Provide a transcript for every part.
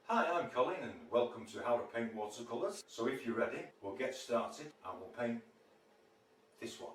Hi, I'm Colin and welcome to How to Paint Watercolors. So if you're ready, we'll get started and we'll paint this one.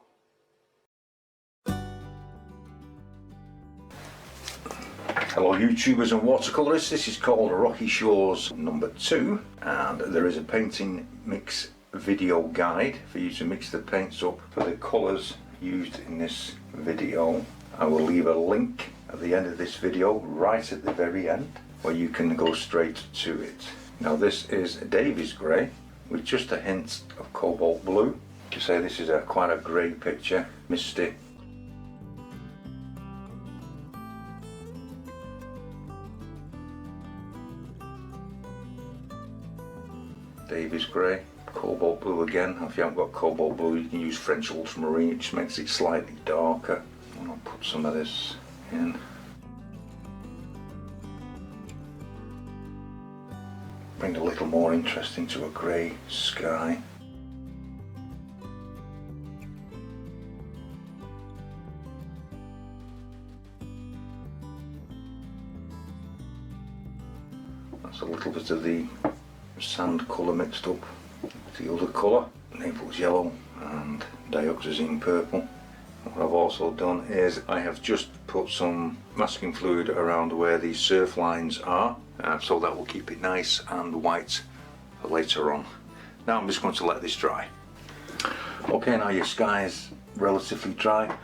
Hello YouTubers and watercolorists, this is called Rocky Shores number 2 and there is a painting mix video guide for you to mix the paints up for the colours used in this video. I will leave a link at the end of this video, right at the very end, where you can go straight to it. Now this is Davies grey with just a hint of cobalt blue. To say this is quite a grey picture, Misty. Davies grey, cobalt blue again. If you haven't got cobalt blue, you can use French ultramarine, it just makes it slightly darker. And I'll put some of this in. Bring a little more interest into a grey sky. That's a little bit of the sand colour mixed up with the other colour, Naples yellow and dioxazine purple. What I've also done is I have just put some masking fluid around where the surf lines are, so that will keep it nice and white for later on. Now I'm just going to let this dry. Okay, now your sky is relatively dry.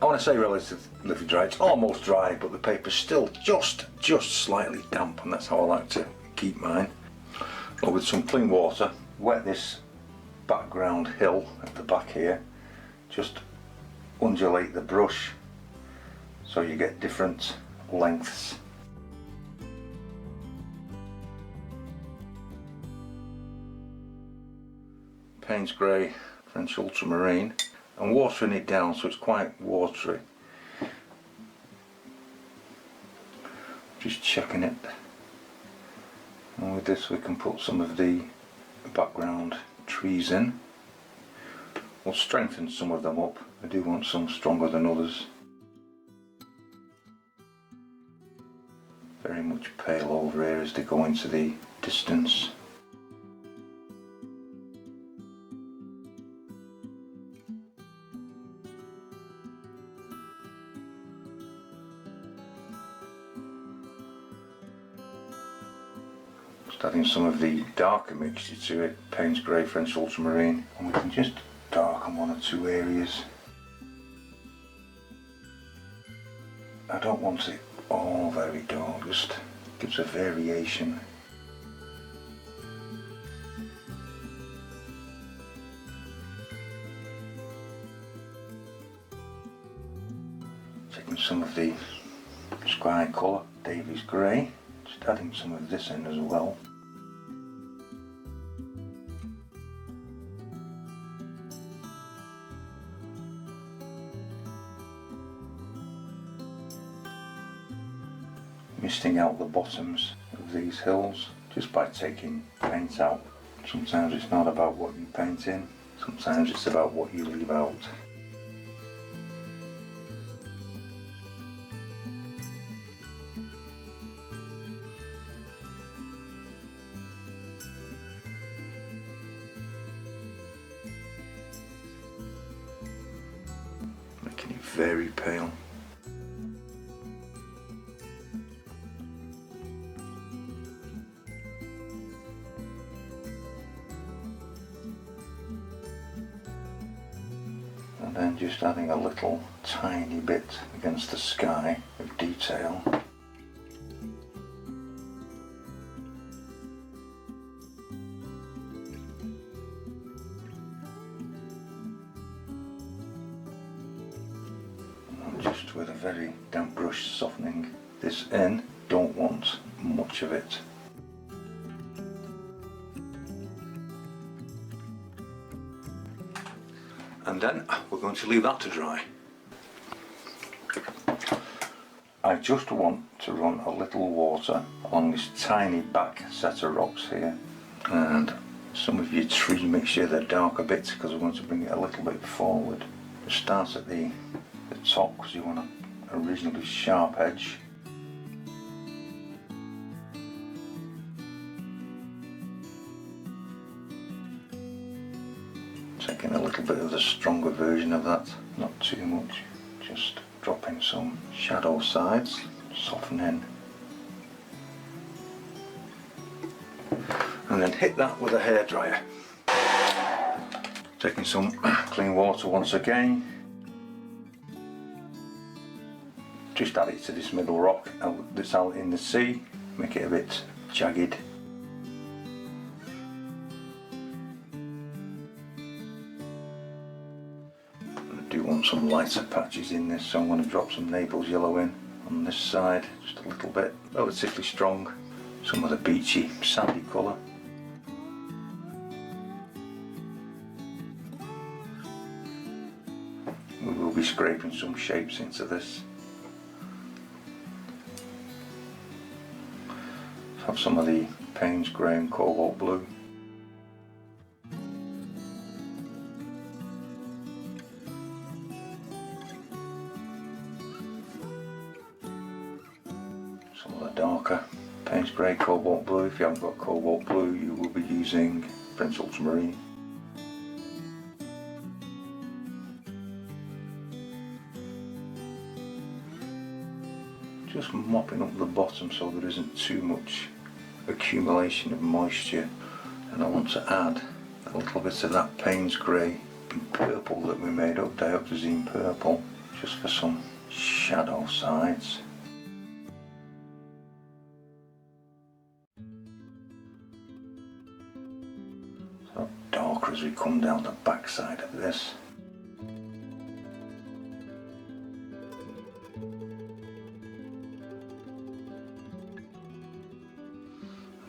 I want to say relatively dry, it's almost dry, but the paper's still just slightly damp, and that's how I like to keep mine. But with some clean water, wet this background hill at the back here, just undulate the brush so you get different lengths. Payne's grey, French ultramarine, and watering it down so it's quite watery. Just checking it. And with this we can put some of the background trees in. We'll strengthen some of them up. I do want some stronger than others. Very much pale over here as they go into the distance. Just adding some of the darker mixture to it, Payne's grey, French ultramarine, and we can just darken one or two areas. I don't want it all very dark, just gives a variation. Taking some of the sky colour, Davies grey, just adding some of this in as well. Misting out the bottoms of these hills just by taking paint out. Sometimes it's not about what you paint in, sometimes it's about what you leave out. Making it very pale. And then just adding a little tiny bit against the sky of detail. And just with a very damp brush softening this in, don't want much of it. And then we're going to leave that to dry. I just want to run a little water along this tiny back set of rocks here, and some of your tree mixture, the darker bits, because we're going to bring it a little bit forward. Just start at the top because you want a reasonably sharp edge. taking a little bit of the stronger version of that, not too much, just dropping some shadow sides, softening, and then hit that with a hairdryer. Taking some clean water once again, just add it to this middle rock that's out in the sea, make it a bit jagged. I do want some lighter patches in this, so I'm going to drop some Naples yellow in on this side, just a little bit, relatively strong, some of the beachy sandy colour. We will be scraping some shapes into this. Have some of the Payne's grey and cobalt blue. Some of the darker Payne's grey, cobalt blue. If you haven't got cobalt blue, you will be using French ultramarine. Just mopping up the bottom so there isn't too much accumulation of moisture, and I want to add a little bit of that Payne's grey and purple that we made up, dioxazine purple, just for some shadow sides. So darker as we come down the back side of this.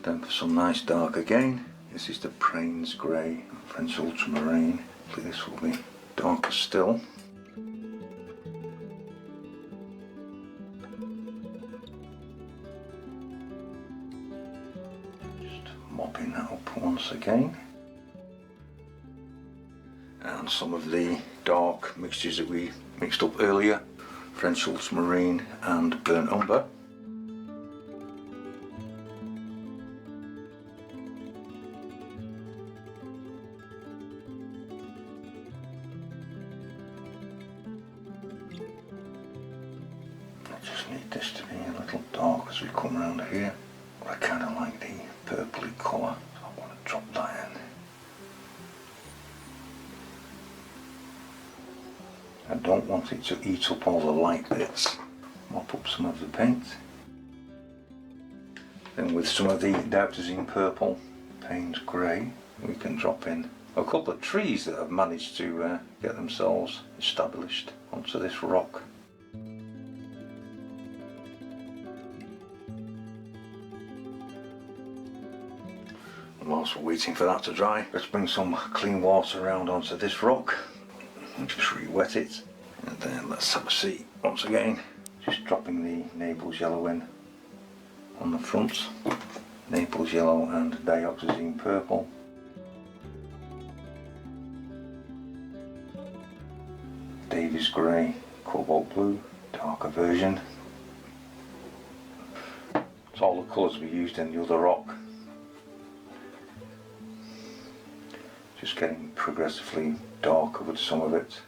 Then for some nice dark again, this is the Payne's grey and French ultramarine. This will be darker still. Just mopping that up once again. And some of the dark mixtures that we mixed up earlier, French ultramarine and burnt umber. Need this to be a little dark as we come around here. I kind of like the purpley colour, so I want to drop that in. I don't want it to eat up all the light bits. Mop up some of the paint. Then with some of the dioxazine purple, Payne's grey, we can drop in a couple of trees that have managed to get themselves established onto this rock. Whilst we're waiting for that to dry, let's bring some clean water around onto this rock and just re-wet it, and then let's have a see once again, just dropping the Naples yellow in on the front, Naples yellow and dioxazine purple, Davis grey, cobalt blue, darker version. It's all the colours we used in the other rock. Just getting progressively darker with some of it.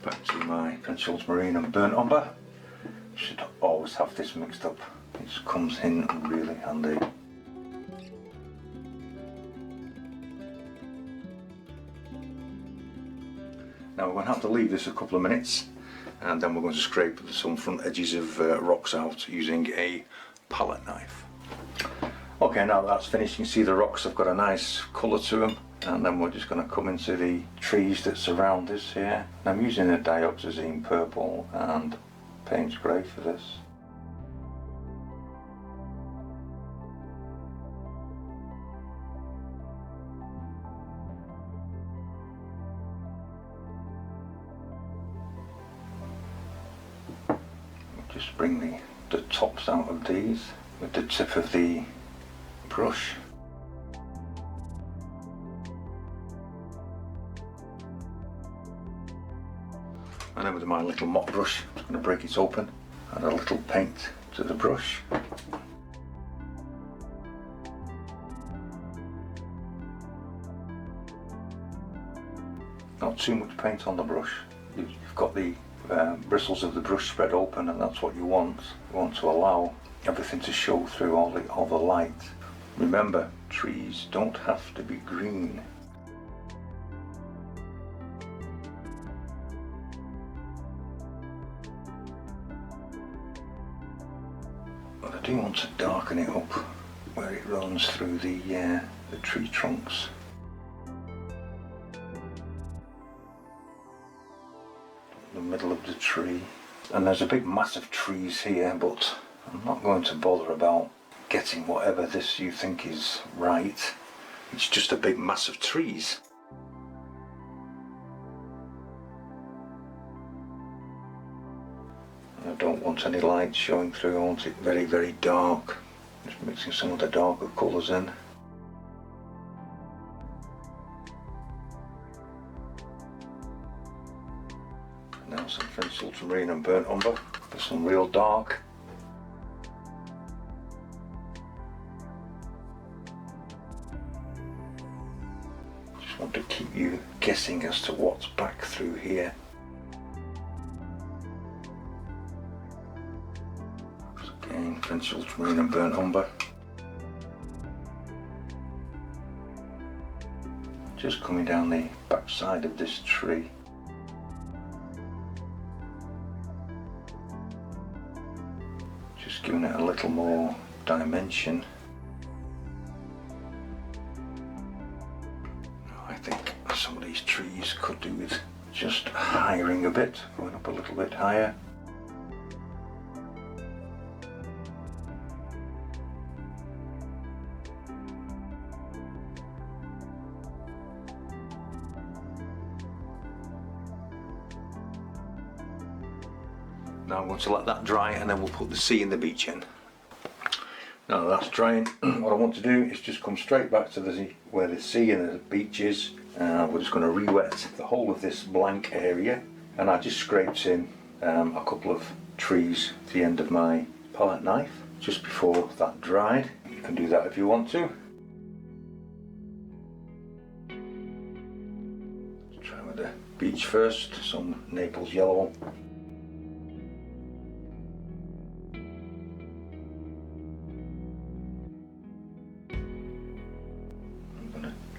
Back to my French ultramarine and burnt umber. Should always have this mixed up. It comes in really handy. Now we're going to have to leave this a couple of minutes, and then we're going to scrape some front edges of rocks out using a palette knife. Okay, now that's finished, you can see the rocks have got a nice colour to them, and then we're just going to come into the trees that surround us here. I'm using a dioxazine purple and Payne's grey for this. Just bring the tops out of these with the tip of the brush. And then with my little mop brush, I'm just going to break it open Add a little paint to the brush. Not too much paint on the brush. You've got the bristles of the brush spread open, and that's what you want. You want to allow everything to show through all the light. Remember, trees don't have to be green. But I do want to darken it up where it runs through the tree trunks. The middle of the tree, and there's a big mass of trees here, but I'm not going to bother about getting whatever this you think is right. It's just a big mass of trees. I don't want any light showing through. I want it very, very dark. Just mixing some of the darker colours in. Now some French ultramarine and burnt umber for some real dark. Just want to keep you guessing as to what's back through here. So again, French ultramarine and burnt umber. Just coming down the back side of this tree. Just giving it a little more dimension. I think some of these trees could do with just hiring a bit, going up a little bit higher. Now I'm going to let that dry, and then we'll put the sea and the beach in. Now that's drying, what I want to do is just come straight back to where the sea and the beach is. We're just going to re-wet the whole of this blank area, and I just scraped in a couple of trees at the end of my palette knife just before that dried. You can do that if you want to. Let's try with the beach first, some Naples yellow.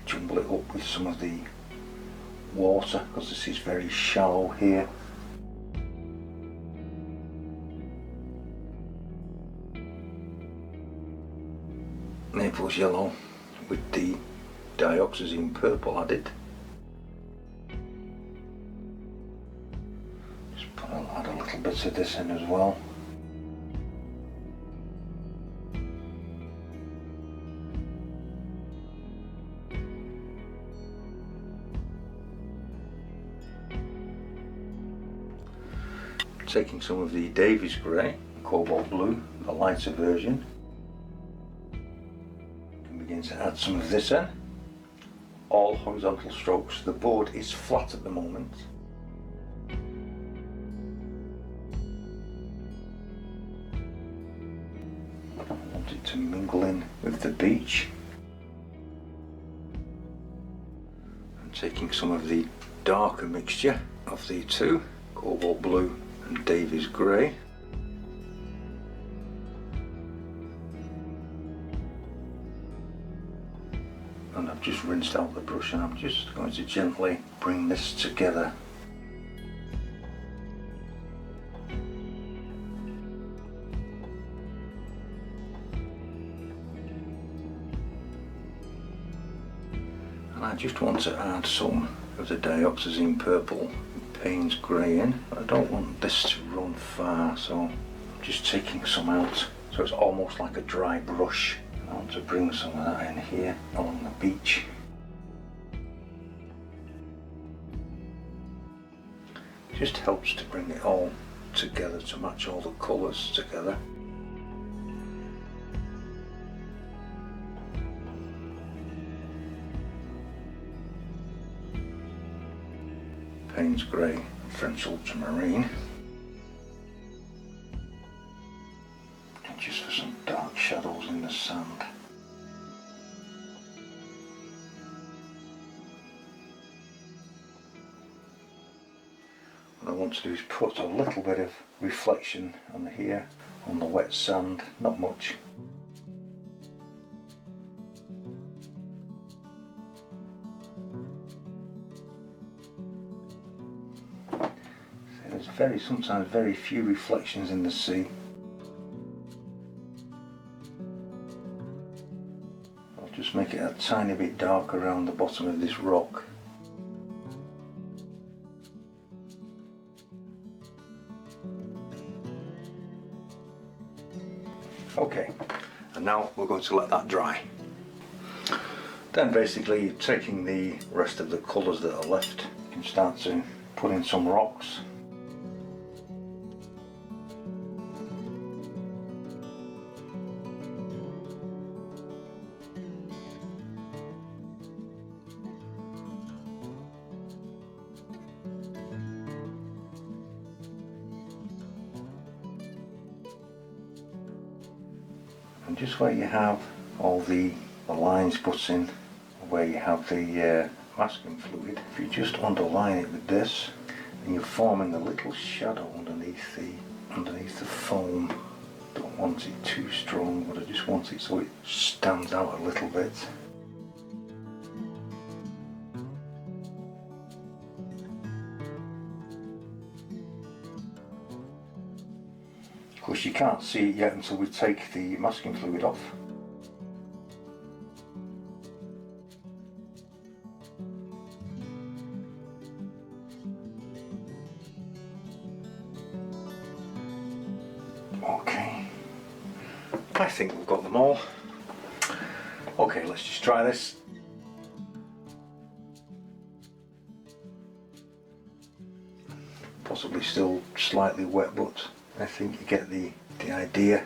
Jumble it up with some of the water, because this is very shallow here. Naples yellow with the dioxazine purple added. Just add a little bit of this in as well. Taking some of the Davies grey, cobalt blue, the lighter version, and begin to add some of this in. All horizontal strokes. The board is flat at the moment. I want it to mingle in with the beach. And taking some of the darker mixture of the two, cobalt blue and Davies grey. And I've just rinsed out the brush, and I'm just going to gently bring this together. And I just want to add some of the dioxazine purple, Payne's grey in. I don't want this to run far, so I'm just taking some out, so it's almost like a dry brush. I want to bring some of that in here along the beach. It just helps to bring it all together, to match all the colours together. Payne's grey, French ultramarine. just for some dark shadows in the sand. What I want to do is put a little bit of reflection on here, on the wet sand, not much. So there's sometimes very few reflections in the sea. I'll just make it a tiny bit dark around the bottom of this rock. Okay, and now we're going to let that dry. Then basically, taking the rest of the colours that are left, you can start to put in some rocks. And just where you have all the lines put in, where you have the masking fluid, if you just underline it with this, and you're forming a little shadow underneath the foam. Don't want it too strong, but I just want it so it stands out a little bit. Of course, you can't see it yet until we take the masking fluid off. Okay, I think we've got them all. Okay, let's just try this. Possibly still slightly wet, but I think you get the idea.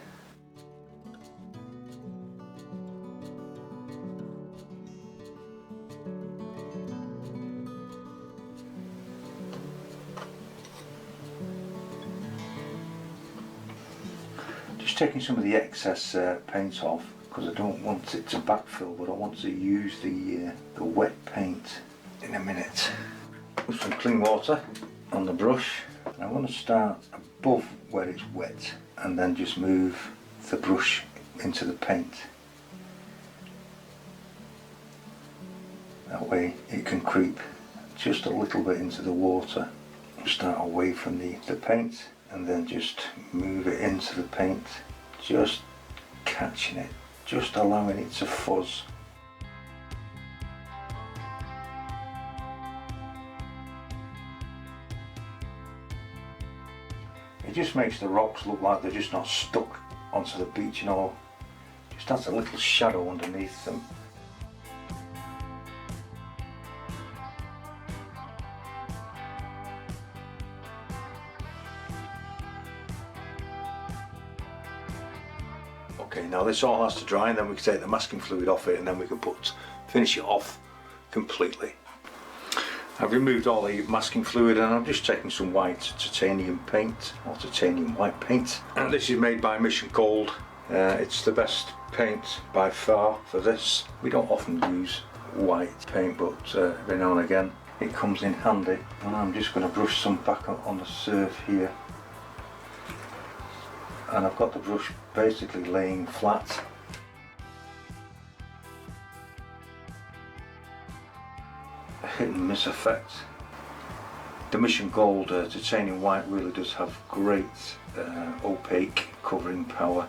Just taking some of the excess paint off, because I don't want it to backfill, but I want to use the wet paint in a minute. With some clean water on the brush. I want to start above where it's wet and then just move the brush into the paint. That way it can creep just a little bit into the water. Start away from the paint and then just move it into the paint, just catching it, just allowing it to fuzz. It just makes the rocks look like they're just not stuck onto the beach, you know, just adds a little shadow underneath them. Okay, now this all has to dry, and then we can take the masking fluid off it, and then we can finish it off completely. I've removed all the masking fluid, and I'm just taking some white titanium paint, or titanium white paint. And this is made by Mission Gold. It's the best paint by far for this. We don't often use white paint, but every now and again it comes in handy. And I'm just going to brush some back on the surf here. And I've got the brush basically laying flat. A hit and miss effect. The Mission Gold titanium white really does have great opaque covering power.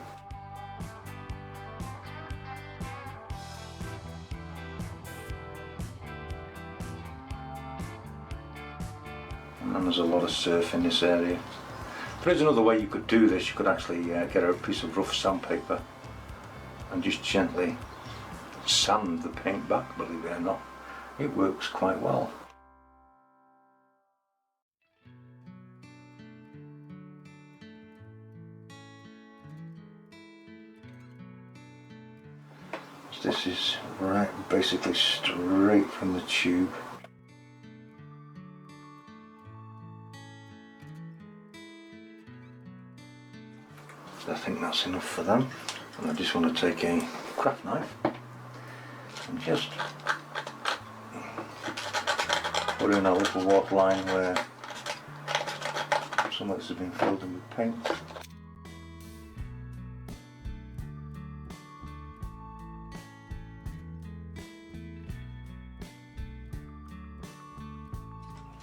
And there's a lot of surf in this area. There is another way you could do this. You could actually get a piece of rough sandpaper and just gently sand the paint back, believe it or not. It works quite well. This is right, basically straight from the tube. I think that's enough for them. And I just want to take a craft knife and just put in a little waterline where some of this has been filled in with paint.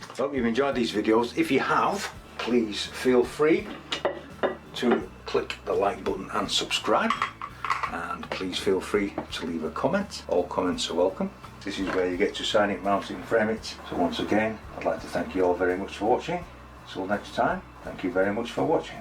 I hope you've enjoyed these videos. If you have, please feel free to click the like button and subscribe, and please feel free to leave a comment. All comments are welcome. This is where you get to sign it, mount it and frame it. So once again, I'd like to thank you all very much for watching. Till next time, thank you very much for watching.